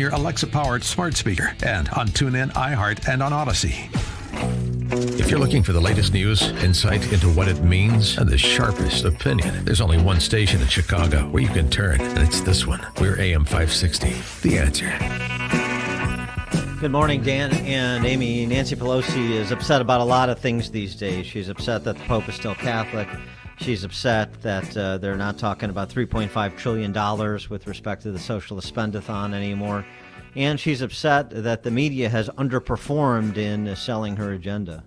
your Alexa-powered smart speaker and on TuneIn, iHeart, and on Odyssey. If you're looking for the latest news, insight into what it means, and the sharpest opinion, there's only one station in Chicago where you can turn, and it's this one. We're AM 560. The Answer. Good morning, Dan and Amy. Nancy Pelosi is upset about a lot of things these days. She's upset that the Pope is still Catholic. She's upset that they're not talking about $3.5 trillion with respect to the socialist spendathon anymore. And she's upset that the media has underperformed in selling her agenda.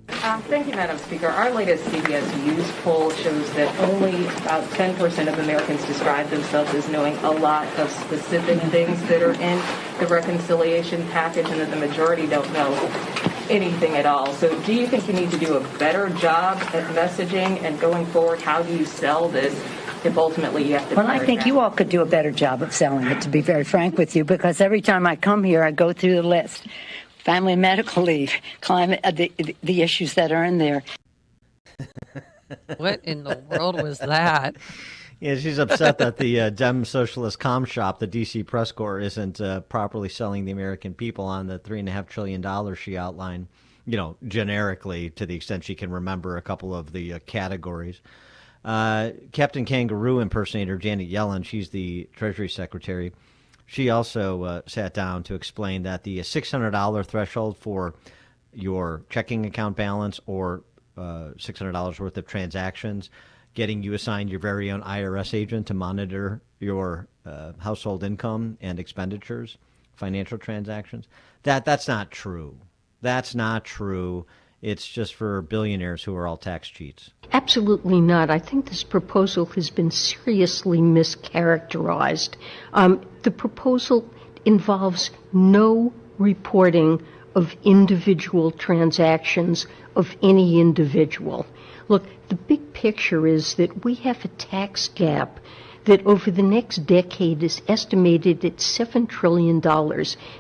Thank you, Madam Speaker. Our latest CBS News poll shows that only about 10% of Americans describe themselves as knowing a lot of specific things that are in the reconciliation package, and that the majority don't know anything at all. So do you think you need to do a better job at messaging, and going forward, how do you sell this if ultimately you have to? Well, I think you all could do a better job of selling it, to be very frank with you, because every time I come here, I go through the list. Family and medical leave, climate, the issues that are in there. What in the world was that? Yeah, she's upset that the Dem Socialist comm shop, the D.C. Press Corps, isn't properly selling the American people on the $3.5 trillion she outlined, generically, to the extent she can remember a couple of the categories. Captain Kangaroo impersonator Janet Yellen, she's the Treasury Secretary. She also sat down to explain that the $600 threshold for your checking account balance or $600 worth of transactions, getting you assigned your very own IRS agent to monitor your household income and expenditures, financial transactions, that's not true. That's not true. It's just for billionaires who are all tax cheats. Absolutely not. I think this proposal has been seriously mischaracterized. The proposal involves no reporting of individual transactions of any individual. Look, the big picture is that we have a tax gap that over the next decade is estimated at $7 trillion,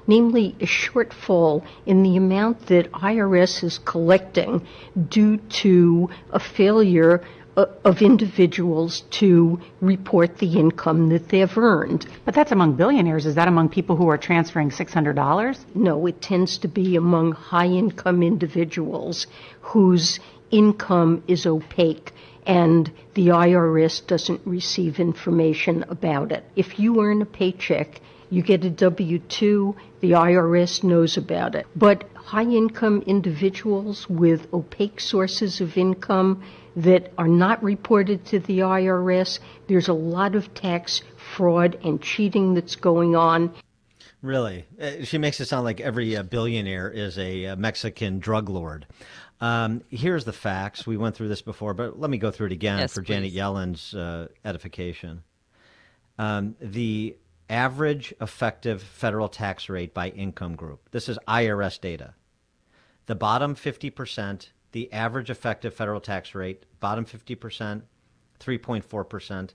namely a shortfall in the amount that IRS is collecting due to a failure of individuals to report the income that they've earned. But that's among billionaires. Is that among people who are transferring $600? No, it tends to be among high-income individuals whose income is opaque and the IRS doesn't receive information about it. If you earn a paycheck, you get a W-2, the IRS knows about it. But high-income individuals with opaque sources of income that are not reported to the IRS, there's a lot of tax fraud and cheating that's going on. Really? She makes it sound like every billionaire is a Mexican drug lord. Here's the facts. We went through this before, but let me go through it again for Janet Yellen's edification. The average effective federal tax rate by income group. This is IRS data. The bottom 50%, the average effective federal tax rate, bottom 50%, 3.4%.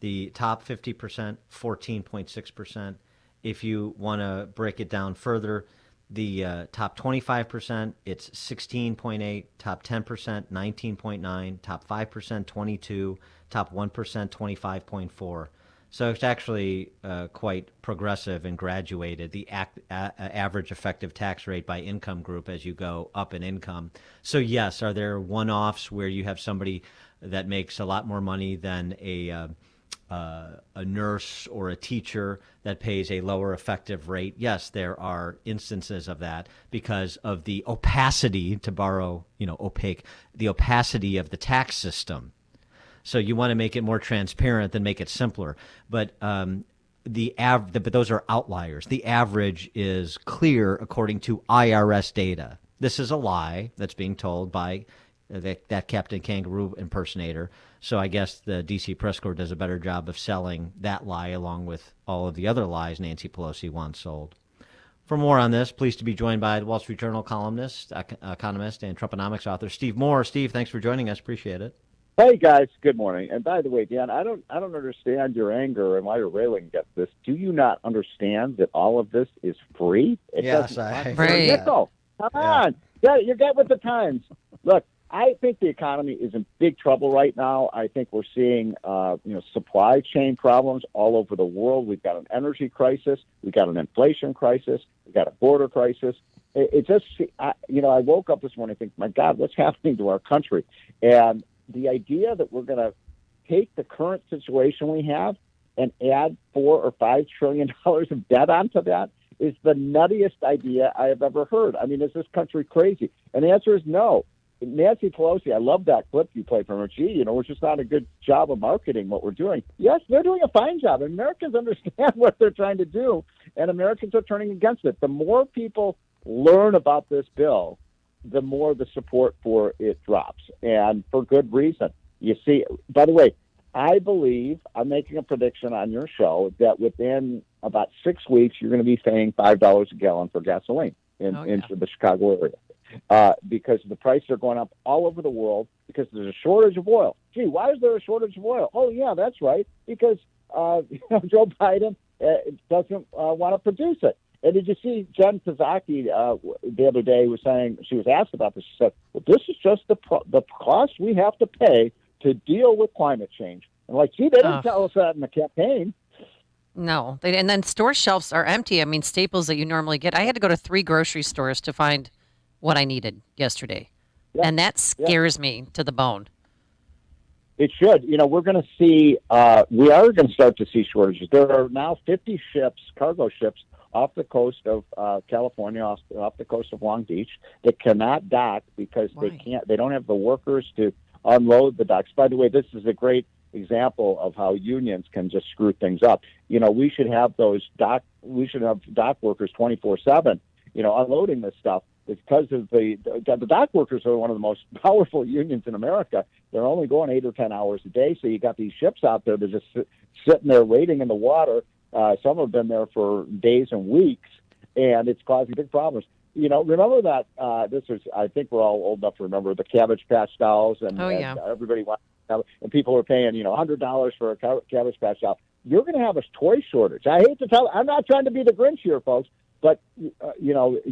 The top 50%, 14.6%. If you want to break it down further, the top 25%, it's 16.8, top 10%, 19.9, top 5%, 22, top 1%, 25.4. So it's actually quite progressive and graduated, the average effective tax rate by income group as you go up in income. So yes, are there one-offs where you have somebody that makes a lot more money than a nurse or a teacher that pays a lower effective rate? Yes, there are instances of that because of the opacity, to borrow, opaque, the opacity of the tax system. So you want to make it more transparent than make it simpler. But but those are outliers. The average is clear according to IRS data. This is a lie that's being told by that Captain Kangaroo impersonator. So I guess the D.C. Press Corps does a better job of selling that lie along with all of the other lies Nancy Pelosi once sold. For more on this, pleased to be joined by the Wall Street Journal columnist, economist, and Trumponomics author Steve Moore. Steve, thanks for joining us. Appreciate it. Hey guys, good morning. And by the way, Dan, I don't understand your anger and why you're railing against this. Do you not understand that all of this is free? Yes, I right. Come on, you get with the times. Look, I think the economy is in big trouble right now. I think we're seeing, supply chain problems all over the world. We've got an energy crisis. We've got an inflation crisis. We've got a border crisis. I woke up this morning and think, my God, what's happening to our country? And the idea that we're going to take the current situation we have and add $4 or $5 trillion of debt onto that is the nuttiest idea I have ever heard. I mean, is this country crazy? And the answer is no. Nancy Pelosi, I love that clip you played from her. Gee, we're just not a good job of marketing what we're doing. Yes, they're doing a fine job. Americans understand what they're trying to do, and Americans are turning against it. The more people learn about this bill, the more the support for it drops, and for good reason. You see, by the way, I believe, I'm making a prediction on your show, that within about 6 weeks, you're going to be paying $5 a gallon for gasoline into the Chicago area. Because the prices are going up all over the world because there's a shortage of oil. Gee, why is there a shortage of oil? Oh, yeah, that's right, because Joe Biden doesn't want to produce it. And did you see Jen Psaki the other day was saying, she was asked about this, she said, well, this is just the cost we have to pay to deal with climate change. And they didn't tell us that in the campaign. No. And then store shelves are empty. I mean, staples that you normally get. I had to go to 3 grocery stores to find what I needed yesterday. Yep. And that scares me to the bone. It should. We're going to see, we are going to start to see shortages. There are now 50 ships, cargo ships, off the coast of California, off the coast of Long Beach, that cannot dock because they don't have the workers to unload the docks. By the way, this is a great example of how unions can just screw things up. We should have dock workers 24/7, unloading this stuff. Because of the dock workers are one of the most powerful unions in America. They're only going 8 or 10 hours a day. So you got these ships out there that just sitting there waiting in the water. Some have been there for days and weeks, and it's causing big problems. Remember that I think we're all old enough to remember the Cabbage Patch dolls, and everybody wants, and people are paying, $100 for a Cabbage Patch doll. You're going to have a toy shortage. I hate to tell, I'm not trying to be the Grinch here, folks, but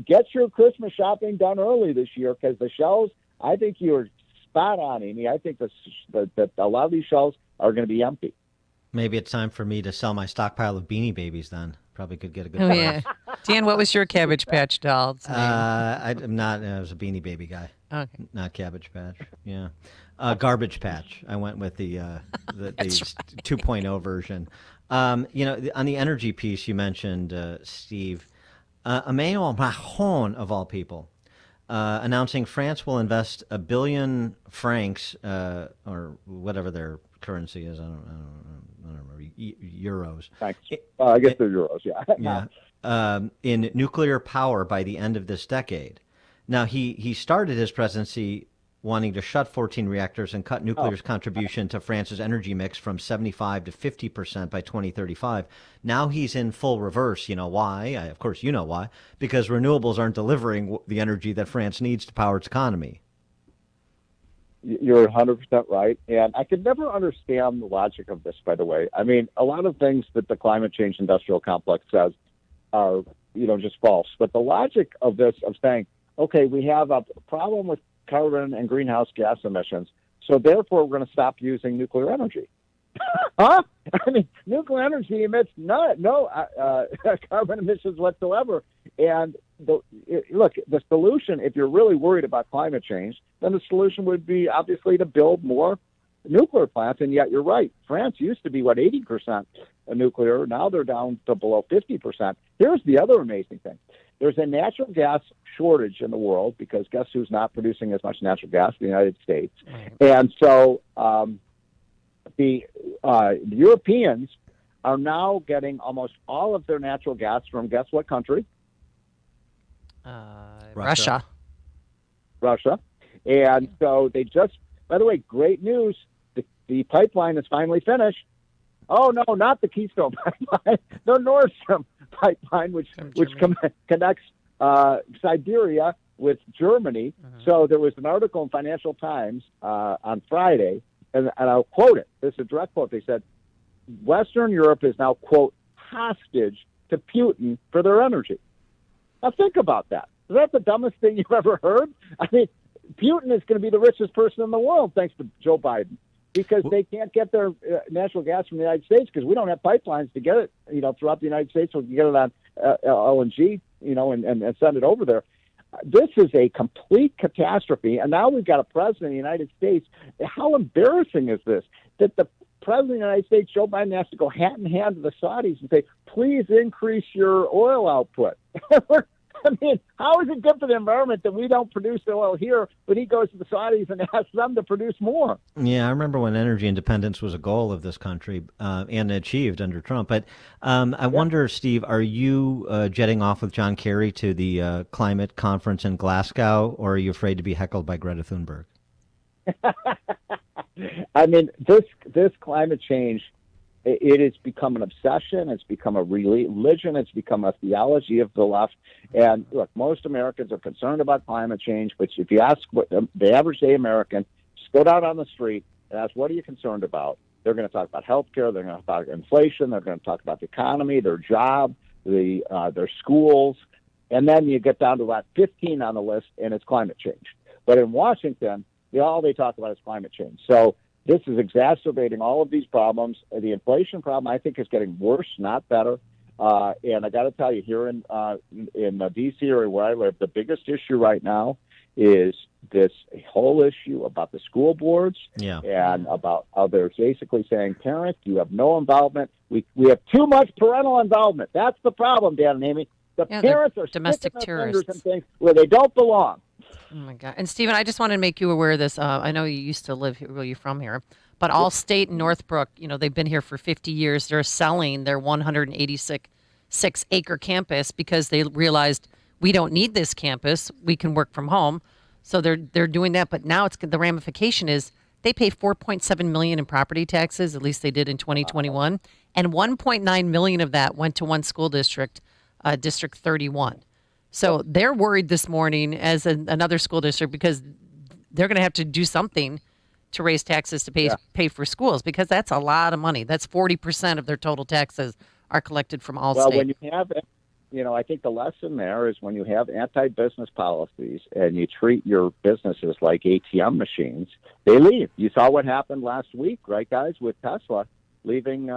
get your Christmas shopping done early this year, because the shelves, I think you're spot on, Amy. I think that a lot of these shelves are going to be empty. Maybe it's time for me to sell my stockpile of Beanie Babies then. Probably could get a good price. Yeah. Dan, what was your Cabbage Patch doll's name? I'm not. I was a Beanie Baby guy. Okay. Not Cabbage Patch. Yeah. Garbage Patch. I went with the 2.0 version. On the energy piece you mentioned, Steve, Emmanuel Macron, of all people, announcing France will invest 1 billion francs, or whatever their currency is. I don't remember, euros. Thanks. I guess they're euros, yeah. Yeah. In nuclear power by the end of this decade. Now, he started his presidency wanting to shut 14 reactors and cut nuclear's contribution to France's energy mix from 75 to 50% by 2035. Now he's in full reverse. You know why? Of course, you know why. Because renewables aren't delivering the energy that France needs to power its economy. You're 100% right. And I could never understand the logic of this, by the way. I mean, a lot of things that the climate change industrial complex says are, just false. But the logic of this, of saying, okay, we have a problem with carbon and greenhouse gas emissions, so therefore we're going to stop using nuclear energy. Huh? I mean, nuclear energy emits no carbon emissions whatsoever. And look, the solution, if you're really worried about climate change, then the solution would be obviously to build more nuclear plants. And yet, you're right. France used to be 80% nuclear. Now they're down to below 50%. Here's the other amazing thing: there's a natural gas shortage in the world because guess who's not producing as much natural gas? The United States. Right. And so the Europeans are now getting almost all of their natural gas from guess what country? Russia. And so they just, by the way, great news, the pipeline is finally finished. Oh, no, not the Keystone pipeline, the Nord Stream pipeline, which connects Siberia with Germany. Uh-huh. So there was an article in Financial Times on Friday, and I'll quote it. This is a direct quote. They said, Western Europe is now, quote, hostage to Putin for their energy. Now think about that. Is that the dumbest thing you've ever heard? I mean, Putin is going to be the richest person in the world thanks to Joe Biden, because they can't get their natural gas from the United States because we don't have pipelines to get it, throughout the United States. So we can get it on LNG, and send it over there. This is a complete catastrophe. And now we've got a president of the United States. How embarrassing is this? That the president of the United States, Joe Biden, has to go hat in hand to the Saudis and say, please increase your oil output. I mean, how is it good for the environment that we don't produce oil here, but he goes to the Saudis and asks them to produce more? Yeah, I remember when energy independence was a goal of this country and achieved under Trump. But I wonder, Steve, are you jetting off with John Kerry to the climate conference in Glasgow, or are you afraid to be heckled by Greta Thunberg? I mean, this climate change, it has become an obsession. It's become a religion. It's become a theology of the left. And look, most Americans are concerned about climate change. But if you ask what the average day American, just go down on the street and ask, what are you concerned about? They're going to talk about healthcare. They're going to talk about inflation. They're going to talk about the economy, their job, their schools. And then you get down to about 15 on the list, and it's climate change. But in Washington, all they talk about is climate change. So this is exacerbating all of these problems. The inflation problem, I think, is getting worse, not better. And I got to tell you, here in the D.C. area where I live, the biggest issue right now is this whole issue about the school boards and about how they're basically saying, parents, you have no involvement. We have too much parental involvement. That's the problem, Dan and Amy. The parents are domestic terrorists and things where they don't belong. Oh, my God. And, Stephen, I just wanted to make you aware of this. I know you used to live here. Well, you're from here. But Allstate and Northbrook, they've been here for 50 years. They're selling their 186-acre campus because they realized we don't need this campus. We can work from home. So they're doing that. But now the ramification is they pay $4.7 million in property taxes. At least they did in 2021. And $1.9 million of that went to one school district, District 31. So they're worried this morning as another school district because they're going to have to do something to raise taxes to pay for schools, because that's a lot of money. That's 40% of their total taxes are collected from Allstate. Well, when you have, I think the lesson there is when you have anti-business policies and you treat your businesses like ATM machines, they leave. You saw what happened last week, right, guys, with Tesla leaving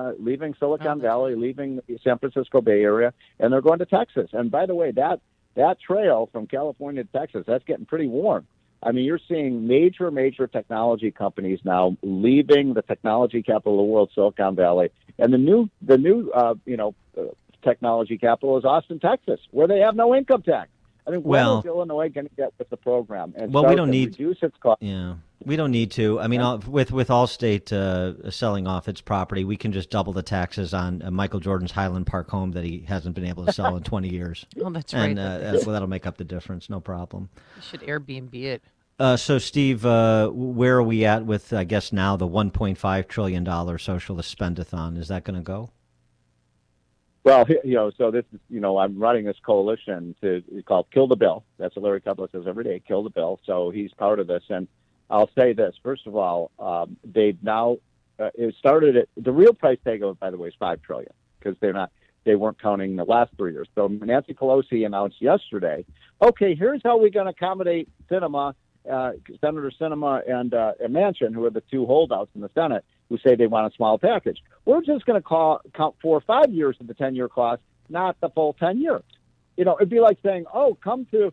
Silicon Valley, leaving the San Francisco Bay Area, and they're going to Texas. And by the way, that trail from California to Texas, that's getting pretty warm. I mean, you're seeing major technology companies now leaving the technology capital of the world, Silicon Valley, and the new technology capital is Austin, Texas, where they have no income tax. I mean, when is Illinois going to get with the program and we don't need reduce its cost? Yeah, we don't need to. I mean, with Allstate selling off its property, we can just double the taxes on Michael Jordan's Highland Park home that he hasn't been able to sell in 20 years. Oh, that's right. And that'll make up the difference. No problem. You should Airbnb it. So, Steve, where are we at with, I guess, now the $1.5 trillion socialist spendathon? Is that going to go? Well, so this is, I'm running this coalition called Kill the Bill. That's what Larry Kudlow says every day, kill the bill. So he's part of this. And I'll say this, first of all, they've now, it started at, the real price tag of it, by the way, is $5 trillion, because they weren't counting the last 3 years. So Nancy Pelosi announced yesterday, okay, here's how we're going to accommodate Senator Sinema and Manchin, who are the two holdouts in the Senate, who say they want a small package. We're just going to count 4 or 5 years of the 10-year cost, not the full 10 years. It'd be like saying, oh, come to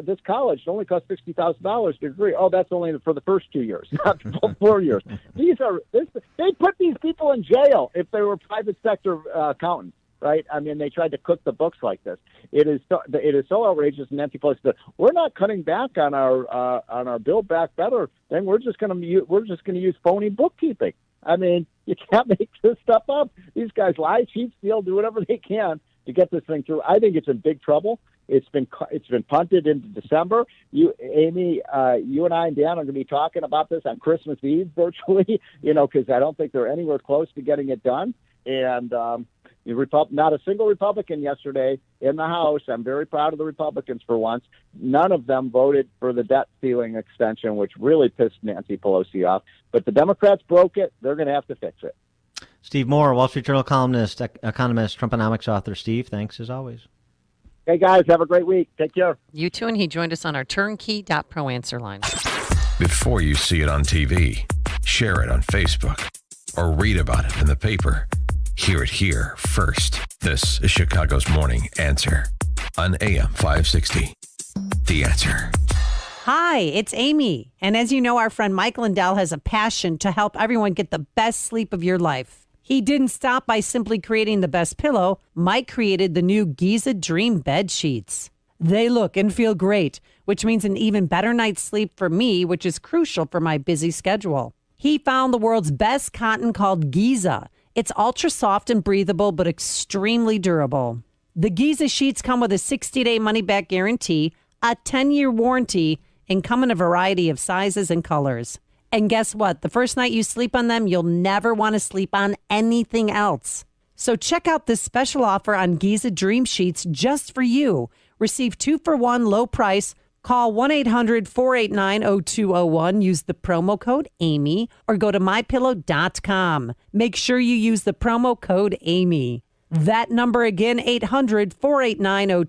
this college. It only costs $60,000 to degree. Oh, that's only for the first 2 years, not the full 4 years. They put these people in jail if they were private sector accountants. Right? I mean, they tried to cook the books like this. It is so outrageous. And Nancy Pelosi said, "We're not cutting back on our Build Back Better thing. We're just going to use phony bookkeeping." I mean, you can't make this stuff up. These guys lie, cheat, steal, do whatever they can to get this thing through. I think it's in big trouble. It's been punted into December. Amy, you and I and Dan are going to be talking about this on Christmas Eve virtually. Because I don't think they're anywhere close to getting it done. And not a single Republican yesterday in the House. I'm very proud of the Republicans for once. None of them voted for the debt ceiling extension, which really pissed Nancy Pelosi off. But the Democrats broke it. They're going to have to fix it. Steve Moore, Wall Street Journal columnist, economist, Trumponomics author. Steve, thanks as always. Hey, guys, have a great week. Take care. You too, and he joined us on our turnkey.pro answer line. Before you see it on TV, share it on Facebook, or read about it in the paper. Hear it here first. This is Chicago's Morning Answer on AM 560. The Answer. Hi, it's Amy. And as you know, our friend Mike Lindell has a passion to help everyone get the best sleep of your life. He didn't stop by simply creating the best pillow. Mike created the new Giza Dream bed sheets. They look and feel great, which means an even better night's sleep for me, which is crucial for my busy schedule. He found the world's best cotton called Giza. It's ultra soft and breathable, but extremely durable. The Giza sheets come with a 60-day money-back guarantee, a 10-year warranty, and come in a variety of sizes and colors. And guess what? The first night you sleep on them, you'll never want to sleep on anything else. So check out this special offer on Giza Dream Sheets just for you. Receive 2-for-1 low price. Call 1-800-489-0201. Use the promo code Amy or go to mypillow.com. Make sure you use the promo code Amy. That number again, 800-489-0201.